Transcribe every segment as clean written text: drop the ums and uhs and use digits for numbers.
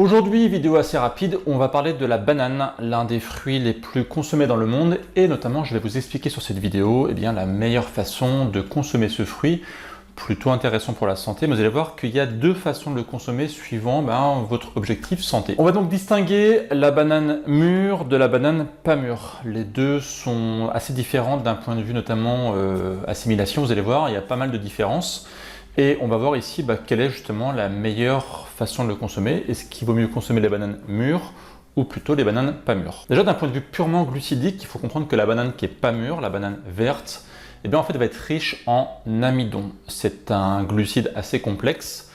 Aujourd'hui, vidéo assez rapide, on va parler de la banane, l'un des fruits les plus consommés dans le monde, et notamment je vais vous expliquer sur cette vidéo la meilleure façon de consommer ce fruit, plutôt intéressant pour la santé, mais vous allez voir qu'il y a deux façons de le consommer suivant votre objectif santé. On va donc distinguer la banane mûre de la banane pas mûre. Les deux sont assez différentes d'un point de vue notamment assimilation, vous allez voir, il y a pas mal de différences. Et on va voir ici quelle est justement la meilleure façon de le consommer. Est-ce qu'il vaut mieux consommer les bananes mûres ou plutôt les bananes pas mûres? Déjà d'un point de vue purement glucidique, il faut comprendre que la banane qui est pas mûre, la banane verte, en fait, elle va être riche en amidon. C'est un glucide assez complexe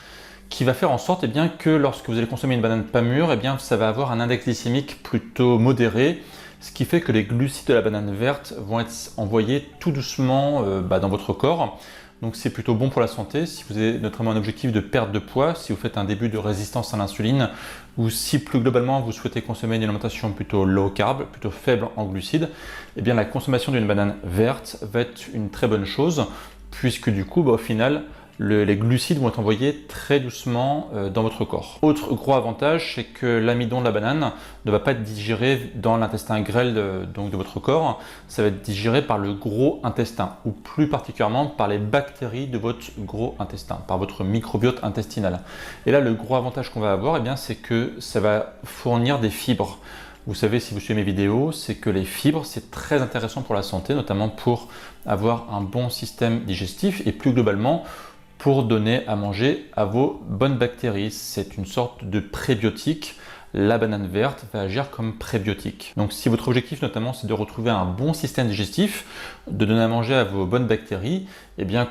qui va faire en sorte que lorsque vous allez consommer une banane pas mûre, ça va avoir un index glycémique plutôt modéré, ce qui fait que les glucides de la banane verte vont être envoyés tout doucement dans votre corps. Donc c'est plutôt bon pour la santé si vous avez notamment un objectif de perte de poids, si vous faites un début de résistance à l'insuline ou si plus globalement vous souhaitez consommer une alimentation plutôt low carb, plutôt faible en glucides, la consommation d'une banane verte va être une très bonne chose puisque du coup au final les glucides vont être envoyés très doucement dans votre corps. Autre gros avantage, c'est que l'amidon de la banane ne va pas être digéré dans l'intestin grêle de votre corps, ça va être digéré par le gros intestin ou plus particulièrement par les bactéries de votre gros intestin, par votre microbiote intestinal. Et là, le gros avantage qu'on va avoir, c'est que ça va fournir des fibres. Vous savez, si vous suivez mes vidéos, c'est que les fibres, c'est très intéressant pour la santé, notamment pour avoir un bon système digestif et plus globalement, pour donner à manger à vos bonnes bactéries. C'est une sorte de prébiotique. La banane verte va agir comme prébiotique. Donc si votre objectif notamment c'est de retrouver un bon système digestif, de donner à manger à vos bonnes bactéries,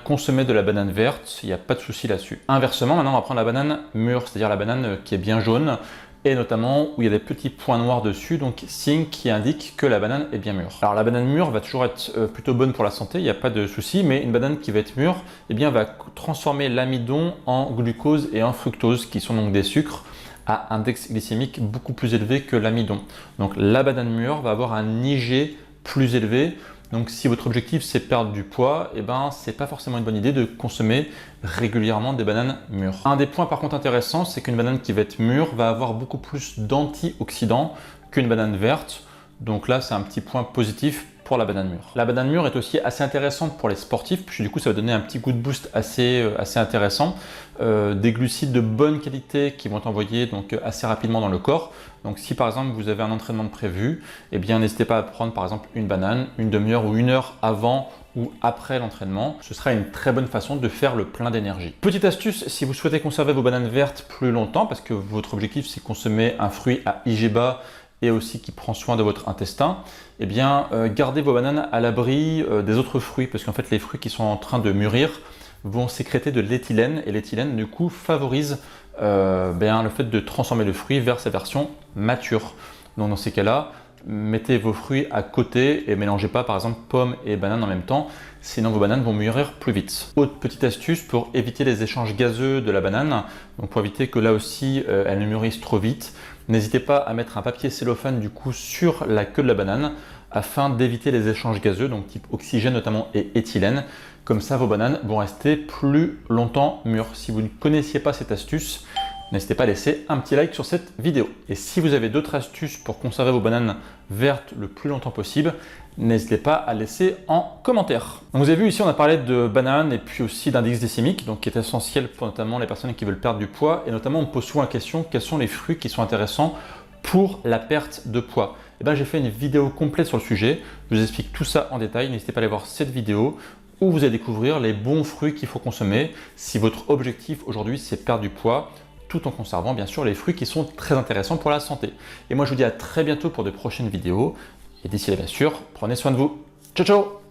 consommez de la banane verte, il n'y a pas de souci là-dessus. Inversement, maintenant on va prendre la banane mûre, c'est-à-dire la banane qui est bien jaune, et notamment où il y a des petits points noirs dessus, donc signe qui indique que la banane est bien mûre. Alors la banane mûre va toujours être plutôt bonne pour la santé, il n'y a pas de souci, mais une banane qui va être mûre, va transformer l'amidon en glucose et en fructose, qui sont donc des sucres à index glycémique beaucoup plus élevé que l'amidon. Donc la banane mûre va avoir un IG plus élevé. Donc si votre objectif c'est perdre du poids, c'est pas forcément une bonne idée de consommer régulièrement des bananes mûres. Un des points par contre intéressants, c'est qu'une banane qui va être mûre va avoir beaucoup plus d'antioxydants qu'une banane verte. Donc là c'est un petit point positif pour la banane mûre. La banane mûre est aussi assez intéressante pour les sportifs, puisque du coup ça va donner un petit coup de boost assez intéressant. Des glucides de bonne qualité qui vont être envoyés assez rapidement dans le corps. Donc si par exemple vous avez un entraînement de prévu, n'hésitez pas à prendre par exemple une banane, une demi-heure ou une heure avant ou après l'entraînement. Ce sera une très bonne façon de faire le plein d'énergie. Petite astuce, si vous souhaitez conserver vos bananes vertes plus longtemps, parce que votre objectif c'est consommer un fruit à IG bas, et aussi qui prend soin de votre intestin, gardez vos bananes à l'abri des autres fruits, parce qu'en fait les fruits qui sont en train de mûrir vont sécréter de l'éthylène, et l'éthylène du coup favorise le fait de transformer le fruit vers sa version mature. Donc dans ces cas-là, mettez vos fruits à côté et mélangez pas par exemple pommes et bananes en même temps, sinon vos bananes vont mûrir plus vite. Autre petite astuce pour éviter les échanges gazeux de la banane, donc pour éviter que là aussi elle ne mûrisse trop vite, n'hésitez pas à mettre un papier cellophane du coup sur la queue de la banane afin d'éviter les échanges gazeux, donc type oxygène notamment et éthylène. Comme ça vos bananes vont rester plus longtemps mûres. Si vous ne connaissiez pas cette astuce, n'hésitez pas à laisser un petit like sur cette vidéo. Et si vous avez d'autres astuces pour conserver vos bananes vertes le plus longtemps possible, n'hésitez pas à laisser en commentaire. Donc vous avez vu ici, on a parlé de bananes et puis aussi d'index glycémique, donc qui est essentiel pour notamment les personnes qui veulent perdre du poids. Et notamment, on me pose souvent la question, quels sont les fruits qui sont intéressants pour la perte de poids? J'ai fait une vidéo complète sur le sujet. Je vous explique tout ça en détail. N'hésitez pas à aller voir cette vidéo où vous allez découvrir les bons fruits qu'il faut consommer si votre objectif aujourd'hui c'est perdre du poids, tout en conservant bien sûr les fruits qui sont très intéressants pour la santé. Et moi je vous dis à très bientôt pour de prochaines vidéos. Et d'ici là bien sûr, prenez soin de vous. Ciao ciao!